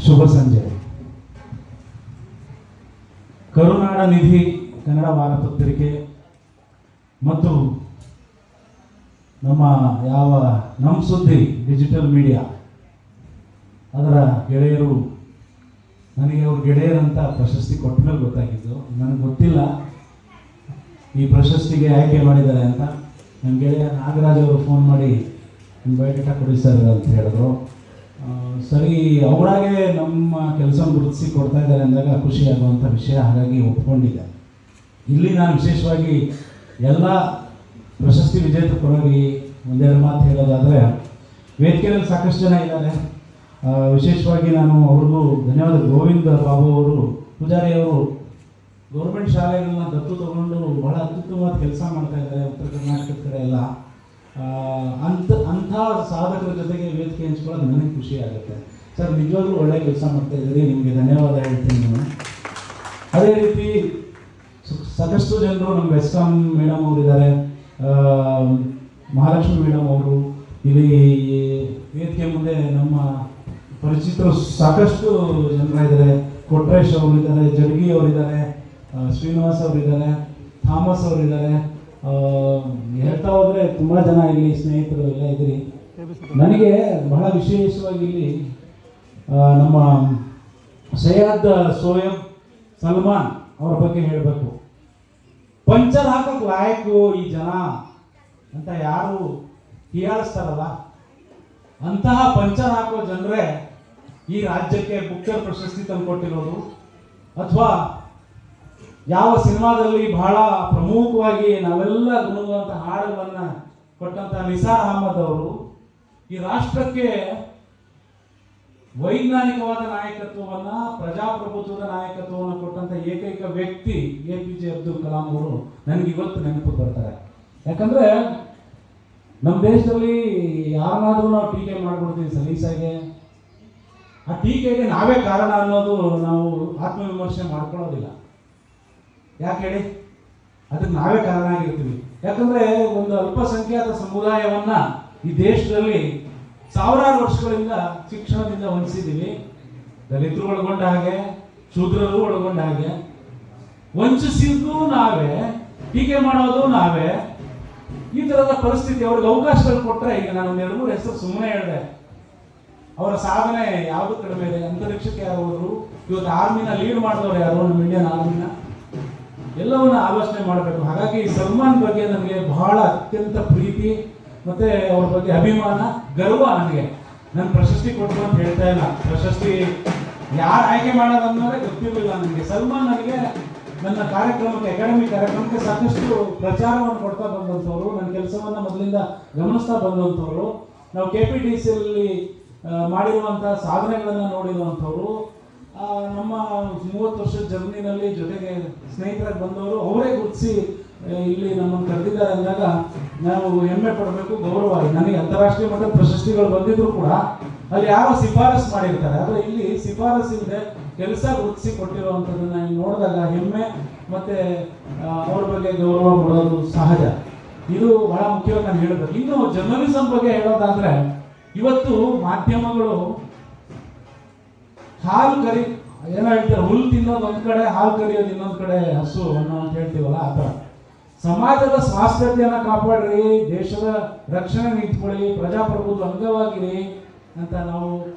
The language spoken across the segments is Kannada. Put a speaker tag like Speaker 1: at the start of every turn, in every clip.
Speaker 1: ಶುಭ ಸಂಜೆ. ಕರುನಾಡ ನಿಧಿ ಕನ್ನಡ ವಾರ ಪತ್ರಿಕೆ ಮತ್ತು ನಮ್ಮ ಸುದ್ದಿ ಡಿಜಿಟಲ್ ಮೀಡಿಯಾ ಅದರ ಗೆಳೆಯರು ನನಗೆ ಅವ್ರ ಗೆಳೆಯರಂತ ಪ್ರಶಸ್ತಿ ಕೊಟ್ಟ ಮೇಲೆ ಗೊತ್ತಾಗಿದ್ದು. ನನಗೆ ಗೊತ್ತಿಲ್ಲ ಈ ಪ್ರಶಸ್ತಿಗೆ ಆಯ್ಕೆ ಮಾಡಿದ್ದಾರೆ ಅಂತ. ನನ್ನ ಗೆಳೆಯ ನಾಗರಾಜ್ ಅವರು ಫೋನ್ ಮಾಡಿ ಬಯೋಡೇಟಾ ಕೊಡಿ ಸರ್ ಅಂತ ಹೇಳಿದ್ರು. ಸರಿ, ಅವರಾಗೆ ನಮ್ಮ ಕೆಲಸ ಗುರುತಿಸಿ ಕೊಡ್ತಾ ಇದ್ದಾರೆ ಅಂದಾಗ ಖುಷಿಯಾಗುವಂಥ ವಿಷಯ, ಹಾಗಾಗಿ ಒಪ್ಕೊಂಡಿದ್ದೆ. ಇಲ್ಲಿ ನಾನು ವಿಶೇಷವಾಗಿ ಎಲ್ಲ ಪ್ರಶಸ್ತಿ ವಿಜೇತರ ಪರವಾಗಿ ಒಂದೆರಡು ಮಾತು ಹೇಳೋದಾದರೆ, ವೇದಿಕೆಯಲ್ಲಿ ಸಾಕಷ್ಟು ಜನ ಇದ್ದಾರೆ. ವಿಶೇಷವಾಗಿ ನಾನು ಅವ್ರಿಗೂ ಧನ್ಯವಾದ. ಗೋವಿಂದ ಬಾಬು ಅವರು, ಪೂಜಾರಿ ಅವರು ಗೌರ್ಮೆಂಟ್ ಶಾಲೆಗಳನ್ನ ದತ್ತು ತಗೊಂಡು ಬಹಳ ಅತ್ಯುತ್ತಮವಾದ ಕೆಲಸ ಮಾಡ್ತಾ ಇದ್ದಾರೆ ಉತ್ತರ ಕರ್ನಾಟಕದ ಕಡೆ ಎಲ್ಲ. ಅಂಥ ಸಾಧಕರ ಜೊತೆಗೆ ವೇದಿಕೆ ಹಂಚ್ಕೊಳ್ಳೋದು ನನಗೆ ಖುಷಿ ಆಗುತ್ತೆ. ಸರ್, ನಿಜವಾಗ್ಲೂ ಒಳ್ಳೆಯ ಕೆಲಸ ಮಾಡ್ತಾ ಇದ್ದೀರಿ, ನಿಮಗೆ ಧನ್ಯವಾದ ಹೇಳ್ತೀನಿ ನಾನು. ಅದೇ ರೀತಿ ಸಾಕಷ್ಟು ಜನರು ನಮ್ಮ ವೆಸ್ಕಾಂ ಮೇಡಮ್ ಅವರಿದ್ದಾರೆ, ಮಹಾಲಕ್ಷ್ಮಿ ಮೇಡಮ್ ಅವರು, ಇಲ್ಲಿ ವೇದಿಕೆ ಮುಂದೆ ನಮ್ಮ ಪರಿಚಿತರು ಸಾಕಷ್ಟು ಜನರಿದ್ದಾರೆ. ಕೊಟ್ರೇಶ್ ಅವರಿದ್ದಾರೆ, ಜಡ್ಗಿ ಅವರಿದ್ದಾರೆ, ಶ್ರೀನಿವಾಸ್ ಅವರಿದ್ದಾರೆ, ಥಾಮಸ್ ಅವರಿದ್ದಾರೆ. ಹೇಳ್ತಾ ಹೋದರೆ ತುಂಬ ಜನ ಇಲ್ಲಿ ಸ್ನೇಹಿತರು ಎಲ್ಲ ಇದ್ದೀರಿ. ನನಗೆ ಬಹಳ ವಿಶೇಷವಾಗಿ ಇಲ್ಲಿ ನಮ್ಮ ಸೈಯದ್ ಸೋಯಬ್ ಸಲ್ಮಾನ್ ಅವರ ಬಗ್ಗೆ ಹೇಳಬೇಕು. ಪಂಚರ್ ಹಾಕಕ್ಕೆ ಲಾಯಕು ಈ ಜನ ಅಂತ ಯಾರು ಹೀಯಾಳಿಸ್ತಾರಲ್ಲ, ಅಂತಹ ಪಂಚರ್ ಹಾಕೋ ಜನರೇ ಈ ರಾಜ್ಯಕ್ಕೆ ಬುಕ್ಕರ್ ಪ್ರಶಸ್ತಿ ತಂದುಕೊಟ್ಟಿರೋದು. ಅಥವಾ ಯಾವ ಸಿನಿಮಾದಲ್ಲಿ ಬಹಳ ಪ್ರಮುಖವಾಗಿ ನಾವೆಲ್ಲ ಗುಣಗುವಂಥ ಹಾಡುಗಳನ್ನು ಕೊಟ್ಟಂಥ ನಿಸಾರ್ ಅಹಮದ್ ಅವರು ಈ ರಾಷ್ಟ್ರಕ್ಕೆ ವೈಜ್ಞಾನಿಕವಾದ ನಾಯಕತ್ವವನ್ನು, ಪ್ರಜಾಪ್ರಭುತ್ವದ ನಾಯಕತ್ವವನ್ನು ಕೊಟ್ಟಂಥ ಏಕೈಕ ವ್ಯಕ್ತಿ APJ ಅಬ್ದುಲ್ ಕಲಾಂ ಅವರು ನನಗೆ ಇವತ್ತು ನೆನಪು ಬರ್ತಾರೆ. ಯಾಕಂದರೆ ನಮ್ಮ ದೇಶದಲ್ಲಿ ಯಾರನ್ನಾದರೂ ನಾವು ಟೀಕೆ ಮಾಡಿಬಿಡ್ತೀವಿ ಸಲೀಸಾಗೆ. ಆ ಟೀಕೆಗೆ ನಾವೇ ಕಾರಣ ಅನ್ನೋದು ನಾವು ಆತ್ಮವಿಮರ್ಶೆ ಮಾಡ್ಕೊಳ್ಳೋದಿಲ್ಲ. ಯಾಕೆ ಹೇಳಿ? ಅದಕ್ಕೆ ನಾವೇ ಕಾರಣ ಆಗಿರ್ತೀವಿ. ಯಾಕಂದರೆ ಒಂದು ಅಲ್ಪಸಂಖ್ಯಾತ ಸಮುದಾಯವನ್ನು ಈ ದೇಶದಲ್ಲಿ ಸಾವಿರಾರು ವರ್ಷಗಳಿಂದ ಶಿಕ್ಷಣದಿಂದ ವಂಚಿಸಿದ್ದೀವಿ. ದಲಿತರು ಒಳಗೊಂಡ ಹಾಗೆ, ಶೂದ್ರರು ಒಳಗೊಂಡ ಹಾಗೆ ವಂಚಿಸಿದ್ದು ನಾವೇ, ಟೀಕೆ ಮಾಡೋದು ನಾವೇ. ಈ ಥರದ ಪರಿಸ್ಥಿತಿ ಅವ್ರಿಗೆ ಅವಕಾಶಗಳು ಕೊಟ್ಟರೆ, ಈಗ ನಾನು ಒಂದು 2-3 ಹೆಸರು ಸುಮ್ಮನೆ ಹೇಳಿದೆ, ಅವರ ಸಾಧನೆ ಯಾವುದು ಕಡಿಮೆ ಇದೆ. ಅಂತರಿಕ್ಷಕ್ಕೆ ಯಾರು ಹೋದ್ರು, ಇವತ್ತು ಆರ್ಮಿನ ಲೀಡ್ ಮಾಡಿದವರು ಯಾರು, ನಮ್ಮ ಇಂಡಿಯನ್ ಆರ್ಮಿನ, ಎಲ್ಲವನ್ನ ಆಲೋಚನೆ ಮಾಡಬೇಕು. ಹಾಗಾಗಿ ಸಲ್ಮಾನ್ ಬಗ್ಗೆ ನನಗೆ ಬಹಳ ಅತ್ಯಂತ ಪ್ರೀತಿ ಮತ್ತು ಅವ್ರ ಬಗ್ಗೆ ಅಭಿಮಾನ, ಗರ್ವ. ನನಗೆ ನನ್ನ ಪ್ರಶಸ್ತಿ ಕೊಟ್ಟರು ಅಂತ ಹೇಳ್ತಾ ಇಲ್ಲ, ಪ್ರಶಸ್ತಿ ಯಾರು ಆಯ್ಕೆ ಮಾಡೋದನ್ನೋದೇ ಗೊತ್ತಿರಲಿಲ್ಲ ನನಗೆ. ಸಲ್ಮಾನ್ ನನಗೆ ನನ್ನ ಕಾರ್ಯಕ್ರಮಕ್ಕೆ, ಅಕಾಡೆಮಿ ಕಾರ್ಯಕ್ರಮಕ್ಕೆ ಸಾಕಷ್ಟು ಪ್ರಚಾರವನ್ನು ಕೊಡ್ತಾ ಬಂದಂಥವ್ರು, ನನ್ನ ಕೆಲಸವನ್ನು ಮೊದಲಿಂದ ಗಮನಿಸ್ತಾ ಬಂದಂಥವ್ರು, ನಾವು KPTCಯಲ್ಲಿ ಮಾಡಿರುವಂಥ ಸಾಧನೆಗಳನ್ನು ನೋಡಿರುವಂಥವ್ರು, ನಮ್ಮ 30 ವರ್ಷದ ಜರ್ನಿನಲ್ಲಿ ಜೊತೆಗೆ ಸ್ನೇಹಿತರಾಗಿ ಬಂದವರು, ಅವರೇ ಗುರುತಿಸಿ ಇಲ್ಲಿ ನಮ್ಮನ್ನು ಕರೆದಿದ್ದಾರೆ ಅಂದಾಗ ನಾವು ಹೆಮ್ಮೆ ಪಡಬೇಕು, ಗೌರವ. ನನಗೆ ಅಂತಾರಾಷ್ಟ್ರೀಯ ಮಟ್ಟದ ಪ್ರಶಸ್ತಿಗಳು ಬಂದಿದ್ರು ಕೂಡ ಅಲ್ಲಿ ಯಾರೋ ಶಿಫಾರಸು ಮಾಡಿರ್ತಾರೆ, ಆದರೆ ಇಲ್ಲಿ ಶಿಫಾರಸು ಇಲ್ಲದೆ ಕೆಲಸ ಗುರುತಿಸಿ ಕೊಟ್ಟಿರುವಂಥದ್ದನ್ನು ನೋಡಿದಾಗ ಹೆಮ್ಮೆ ಮತ್ತು ಅವ್ರ ಬಗ್ಗೆ ಗೌರವ ಕೊಡೋದು ಸಹಜ. ಇದು ಬಹಳ ಮುಖ್ಯವಾಗಿ ನಾನು ಹೇಳಬೇಕು. ಇನ್ನು ಜರ್ನಲಿಸಮ್ ಬಗ್ಗೆ ಹೇಳೋದಾದರೆ, ಇವತ್ತು ಮಾಧ್ಯಮಗಳು ಹಾಲು ಕರಿ ಏನೋ ಹೇಳ್ತಾರೆ, ಹುಲ್ಲು ತಿನ್ನೋದು ಒಂದು ಕಡೆ, ಹಾಲು ಕರಿಯೋದು ಇನ್ನೊಂದು ಕಡೆ, ಹಸು ಅನ್ನೋ ಅಂತ ಹೇಳ್ತೀವಲ್ಲ, ಆ ಥರ. ಸಮಾಜದ ಸ್ವಾಸ್ಥ್ಯತೆಯನ್ನು ಕಾಪಾಡ್ರಿ, ದೇಶದ ರಕ್ಷಣೆ ನಿಂತ್ಕೊಳ್ಳಿ, ಪ್ರಜಾಪ್ರಭುತ್ವ ಅಂಗವಾಗಿರಿ ಅಂತ ನಾವು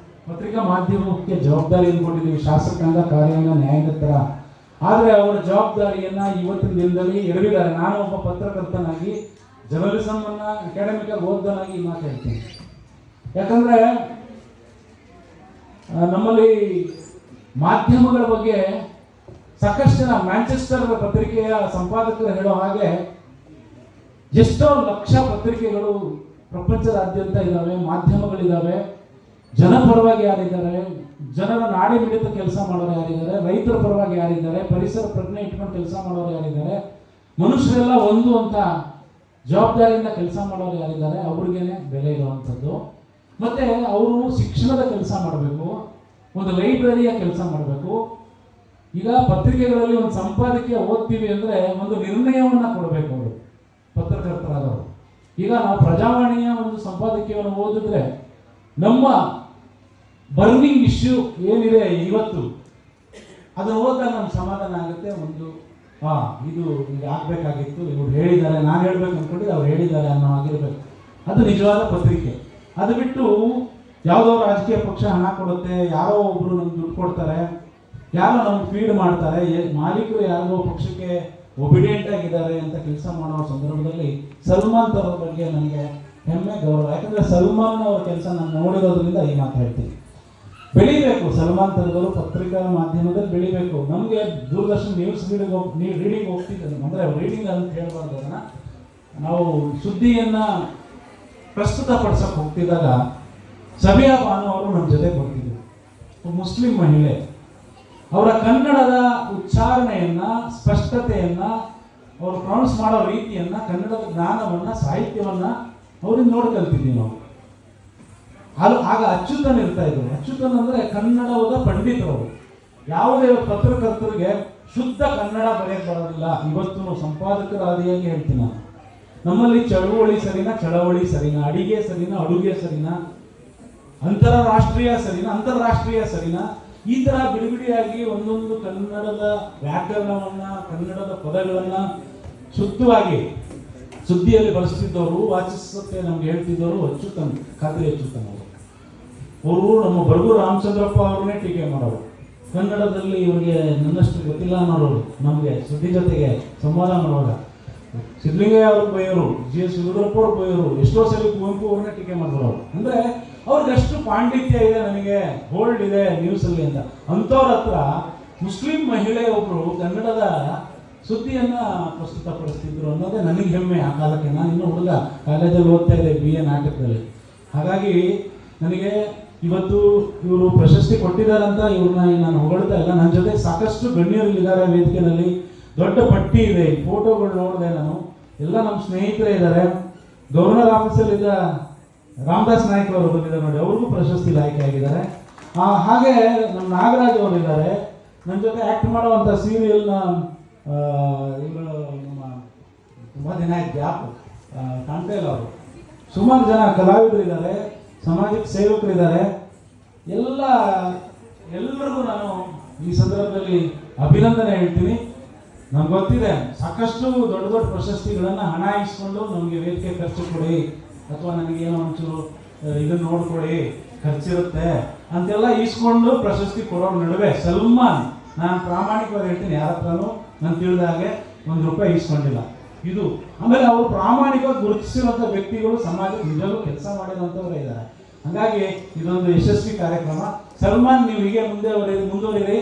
Speaker 1: ಪತ್ರಿಕಾ ಮಾಧ್ಯಮಕ್ಕೆ ಜವಾಬ್ದಾರಿ ಅಂದ್ಕೊಂಡಿದ್ದೀವಿ, ಶಾಸಕಾಂಗ, ಕಾರ್ಯಾಂಗ, ನ್ಯಾಯಾಂಗ ಥರ. ಆದರೆ ಅವರ ಜವಾಬ್ದಾರಿಯನ್ನು ಇವತ್ತಿನ ದಿನದಲ್ಲಿ ಎಡವಿದ್ದಾರೆ. ನಾನು ಒಬ್ಬ ಪತ್ರಕರ್ತನಾಗಿ, ಜರ್ನಲಿಸಮನ್ನು ಅಕಾಡೆಮಿಕಾಗಿ ಓದ್ದನಾಗಿ ಮಾತಾಡ್ತೀನಿ. ಯಾಕಂದರೆ ನಮ್ಮಲ್ಲಿ ಮಾಧ್ಯಮಗಳ ಬಗ್ಗೆ ಸಾಕಷ್ಟು ಜನ, ಮ್ಯಾಂಚೆಸ್ಟರ್ ಪತ್ರಿಕೆಯ ಸಂಪಾದಕರು ಹೇಳೋ ಹಾಗೆ ಎಷ್ಟೋ ಲಕ್ಷ ಪತ್ರಿಕೆಗಳು ಪ್ರಪಂಚದಾದ್ಯಂತ ಇದ್ದಾವೆ, ಮಾಧ್ಯಮಗಳಿದ್ದಾವೆ. ಜನಪರವಾಗಿ ಯಾರಿದ್ದಾರೆ, ಜನರ ನಾಡಿ ಮಿಡಿತ ಕೆಲಸ ಮಾಡೋರು ಯಾರಿದ್ದಾರೆ, ರೈತರ ಪರವಾಗಿ ಯಾರಿದ್ದಾರೆ, ಪರಿಸರ ಪ್ರಜ್ಞೆ ಇಟ್ಕೊಂಡು ಕೆಲಸ ಮಾಡೋರು ಯಾರಿದ್ದಾರೆ, ಮನುಷ್ಯರೆಲ್ಲ ಒಂದು ಅಂತ ಜವಾಬ್ದಾರಿಯಿಂದ ಕೆಲಸ ಮಾಡೋರು ಯಾರಿದ್ದಾರೆ, ಅವ್ರಿಗೇನೆ ಬೆಲೆ ಇರುವಂಥದ್ದು. ಮತ್ತು ಅವರು ಶಿಕ್ಷಣದ ಕೆಲಸ ಮಾಡಬೇಕು, ಒಂದು ಲೈಬ್ರರಿಯ ಕೆಲಸ ಮಾಡಬೇಕು. ಈಗ ಪತ್ರಿಕೆಗಳಲ್ಲಿ ಒಂದು ಸಂಪಾದಕೀಯ ಓದ್ತೀವಿ ಅಂದರೆ ಒಂದು ನಿರ್ಣಯವನ್ನು ಕೊಡಬೇಕು ಅವರು, ಪತ್ರಕರ್ತರಾದವರು. ಈಗ ನಾವು ಪ್ರಜಾವಾಣಿಯ ಒಂದು ಸಂಪಾದಕೀಯವನ್ನು ಓದಿದ್ರೆ ನಮ್ಮ ಬರ್ನಿಂಗ್ ಇಶ್ಯೂ ಏನಿದೆ ಇವತ್ತು ಅದನ್ನು ಓದಿದಾಗ ನಮ್ಗೆ ಸಮಾಧಾನ ಆಗುತ್ತೆ. ಒಂದು ಇದು ಈಗ ಆಗ್ಬೇಕಾಗಿತ್ತು, ಇವ್ರು ಹೇಳಿದ್ದಾರೆ, ನಾನು ಹೇಳ್ಬೇಕು ಅಂದ್ಕೊಂಡಿದ್ದು ಅವ್ರು ಹೇಳಿದ್ದಾರೆ ಅನ್ನೋ ಆಗಿರ್ಬೇಕು. ಅದು ನಿಜವಾದ ಪತ್ರಿಕೆ. ಅದು ಬಿಟ್ಟು ಯಾವುದೋ ರಾಜಕೀಯ ಪಕ್ಷ ಹಣ ಕೊಡುತ್ತೆ, ಯಾರೋ ಒಬ್ರು ನಮ್ಗೆ ದುಡ್ಡು ಕೊಡ್ತಾರೆ, ಯಾರೋ ನಮ್ಗೆ ಫೀಡ್ ಮಾಡ್ತಾರೆ, ಮಾಲೀಕರು ಯಾರಿಗೋ ಪಕ್ಷಕ್ಕೆ ಒಬಿಡಿಯೆಂಟ್ ಆಗಿದ್ದಾರೆ ಅಂತ ಕೆಲಸ ಮಾಡೋ ಸಂದರ್ಭದಲ್ಲಿ ಸಲ್ಮಾನ್ ಅವ್ರ ಬಗ್ಗೆ ನನಗೆ ಹೆಮ್ಮೆ, ಗೌರವ. ಯಾಕಂದ್ರೆ ಸಲ್ಮಾನ್ ಅವ್ರ ಕೆಲಸ ನಾನು ನೋಡಿರೋದ್ರಿಂದ ಈ ಮಾತು ಹೇಳ್ತೀನಿ. ಬೆಳಿಬೇಕು ಸಲ್ಮಾನ್ ತರದವರು, ಪತ್ರಿಕಾ ಮಾಧ್ಯಮದಲ್ಲಿ ಬೆಳಿಬೇಕು. ನಮಗೆ ದೂರದರ್ಶನ ನ್ಯೂಸ್ ರೀಡಿಂಗ್ ಹೋಗ್ತಿದ್ದೆ, ಅಂದರೆ ರೀಡಿಂಗ್ ಅಂತ ಹೇಳ್ಬಾರ್ದು, ಅದನ್ನ ನಾವು ಸುದ್ದಿಯನ್ನ ಪ್ರಸ್ತುತಪಡಿಸಕ್ಕೆ ಹೋಗ್ತಿದ್ದಾಗ ಸಬಿಯಾ ಬಾನು ಅವರು ನಮ್ಮ ಜೊತೆ ಬರ್ತಿದ್ರು. ಮುಸ್ಲಿಂ ಮಹಿಳೆ, ಅವರ ಕನ್ನಡದ ಉಚ್ಚಾರಣೆಯನ್ನ, ಸ್ಪಷ್ಟತೆಯನ್ನ, ಅವರು ಪ್ರೊನೌನ್ಸ್ ಮಾಡೋ ರೀತಿಯನ್ನ, ಕನ್ನಡದ ಜ್ಞಾನವನ್ನ, ಸಾಹಿತ್ಯವನ್ನ ಅವ್ರಿಂದ ನೋಡಿ ಕಲ್ತಿದ್ವಿ ನಾವು. ಆಗ ಅಚ್ಯುತನ್ ಇರ್ತಾ ಇದ್ರು. ಅಚ್ಯುತನ್ ಅಂದ್ರೆ ಕನ್ನಡದ ಪಂಡಿತರು. ಯಾವುದೇ ಪತ್ರಕರ್ತರಿಗೆ ಶುದ್ಧ ಕನ್ನಡ ಬರೆಯಕ್ಕೆ ಬರೋದಿಲ್ಲ. ಇವತ್ತು ಸಂಪಾದಕರ ಆದಿಯಾಗಿ ಹೇಳ್ತೀನಿ ನಾನು, ನಮ್ಮಲ್ಲಿ ಚಳವಳಿ ಸರಿನಾ, ಚಳವಳಿ ಸರಿನಾ, ಅಡಿಗೆ ಸರಿನಾ, ಅಡುಗೆ ಸರಿನಾ, ಅಂತಾರಾಷ್ಟ್ರೀಯ ಸರಿನಾ, ಈ ತರ ಬಿಡಿಬಿಡಿಯಾಗಿ ಒಂದೊಂದು ಕನ್ನಡದ ವ್ಯಾಕರಣವನ್ನ, ಕನ್ನಡದ ಪದಗಳನ್ನ ಶುದ್ಧವಾಗಿ ಸುದ್ದಿಯಲ್ಲಿ ಬಳಸ್ತಿದ್ದವರು, ವಾಚಿಸಕ್ಕೆ ನಮ್ಗೆ ಹೇಳ್ತಿದ್ದವರು ಅಚ್ಯುತನ್, ಖಾದ್ರಿ ಅಚ್ಯುತನ್ ಅವರು ನಮ್ಮ ಬರಗೂರು ರಾಮಚಂದ್ರಪ್ಪ ಅವ್ರನ್ನೇ ಟೀಕೆ ಮಾಡೋರು. ಕನ್ನಡದಲ್ಲಿ ಇವರಿಗೆ ನನ್ನಷ್ಟು ಗೊತ್ತಿಲ್ಲ ಅನ್ನೋರು, ನಮಗೆ ಸುದ್ದಿ ಜೊತೆಗೆ ಸಂವಾದ ಮಾಡುವಾಗ ಸಿದ್ಧಲಿಂಗಯ್ಯ ಅವ್ರಿಗೆ ಬೈಯೋರು, GS ಯಡಿಯೂರಪ್ಪ ಅವ್ರು ಬೈಯೋರು, ಎಷ್ಟೋ ಸಲ ಕುವೆಂಪು ಅವ್ರನ್ನೇ ಟೀಕೆ ಮಾಡಿದ್ರು. ಅಂದ್ರೆ ಅವ್ರಿಗೆ ಅಷ್ಟು ಪಾಂಡಿತ್ಯ ಇದೆ, ನನಗೆ ಹೋಲ್ಡ್ ಇದೆ ನ್ಯೂಸಲ್ಲಿ ಅಂತ. ಅಂಥವ್ರ ಹತ್ರ ಮುಸ್ಲಿಂ ಮಹಿಳೆ ಒಬ್ರು ಕನ್ನಡದ ಸುದ್ದಿಯನ್ನ ಪ್ರಸ್ತುತಪಡಿಸ್ತಿದ್ರು ಅನ್ನೋದೇ ನನಗೆ ಹೆಮ್ಮೆ. ಆ ಕಾಲಕ್ಕೆ ನಾನು ಇನ್ನೂ ಹುಡುಗ, ಕಾಲೇಜಲ್ಲಿ ಓದ್ತಾ ಇದ್ದೆ, BA ನಾಟಕದಲ್ಲಿ. ಹಾಗಾಗಿ ನನಗೆ ಇವತ್ತು ಇವರು ಪ್ರಶಸ್ತಿ ಕೊಟ್ಟಿದ್ದಾರಂತ ಇವ್ರನ್ನ ನಾನು ಹೊಗಳ್ತಾ ಇಲ್ಲ. ನನ್ನ ಜೊತೆ ಸಾಕಷ್ಟು ಗಣ್ಯರಿದ್ದಾರೆ ವೇದಿಕೆಯಲ್ಲಿ. ದೊಡ್ಡ ಪಟ್ಟಿ ಇದೆ, ಫೋಟೋಗಳು ನೋಡಿದೆ ನಾನು. ಎಲ್ಲ ನಮ್ಮ ಸ್ನೇಹಿತರೇ ಇದ್ದಾರೆ. ಗವರ್ನರ್ ಆಫೀಸಲ್ಲಿದ್ದ ರಾಮದಾಸ್ ನಾಯ್ಕ ಅವರು ಬಂದಿದ್ದಾರೆ ನೋಡಿ, ಅವ್ರಿಗೂ ಪ್ರಶಸ್ತಿ ಆಯ್ಕೆ ಆಗಿದ್ದಾರೆ. ಹಾಗೆ ನಮ್ಮ ನಾಗರಾಜ್ ಅವರು ಇದ್ದಾರೆ. ನನ್ನ ಜೊತೆ ಆ್ಯಕ್ಟ್ ಮಾಡುವಂಥ ಸೀರಿಯಲ್ನ ಇವರು ನಮ್ಮ ತುಂಬ ದಿನ ಆಯ್ತು ಗ್ಯಾಪ್ ಕಾಣ್ತಾ ಇಲ್ಲ ಅವರು. ಸುಮಾರು ಜನ ಕಲಾವಿದರು ಇದ್ದಾರೆ, ಸಮಾಜಕ್ಕೆ ಸೇವಕರಿದ್ದಾರೆ. ಎಲ್ಲರಿಗೂ ನಾನು ಈ ಸಂದರ್ಭದಲ್ಲಿ ಅಭಿನಂದನೆ ಹೇಳ್ತೀನಿ. ನಮ್ಗೆ ಗೊತ್ತಿದೆ ಸಾಕಷ್ಟು ದೊಡ್ಡ ದೊಡ್ಡ ಪ್ರಶಸ್ತಿಗಳನ್ನು ಹಣ ಇಸ್ಕೊಂಡು ನಮಗೆ ವೇದಿಕೆ ಖರ್ಚು ಕೊಡಿ, ಅಥವಾ ನನಗೇನೋ ಒಂಚೂರು ಇದನ್ನು ನೋಡ್ಕೊಡಿ, ಖರ್ಚಿರುತ್ತೆ ಅಂತೆಲ್ಲ ಇಸ್ಕೊಂಡು ಪ್ರಶಸ್ತಿ ಕೊಡೋರ ನಡುವೆ ಸಲ್ಮಾನ್, ನಾನು ಪ್ರಾಮಾಣಿಕವಾಗಿ ಹೇಳ್ತೀನಿ, ಯಾರ ಹತ್ರನೂ ನಾನು ತಿಳಿದ ಹಾಗೆ ₹1 ಇಸ್ಕೊಂಡಿಲ್ಲ. ಇದು ಆಮೇಲೆ ಅವರು ಪ್ರಾಮಾಣಿಕವಾಗಿ ಗುರುತಿಸಿರುವಂಥ ವ್ಯಕ್ತಿಗಳು ಸಮಾಜಕ್ಕೆ ನಿಜವೂ ಕೆಲಸ ಮಾಡಿರುವಂಥವ್ರೇ ಇದ್ದಾರೆ. ಹಾಗಾಗಿ ಇದೊಂದು ಯಶಸ್ವಿ ಕಾರ್ಯಕ್ರಮ. ಸಲ್ಮಾನ್, ನೀವು ಹೀಗೆ ಮುಂದುವರಿರಿ.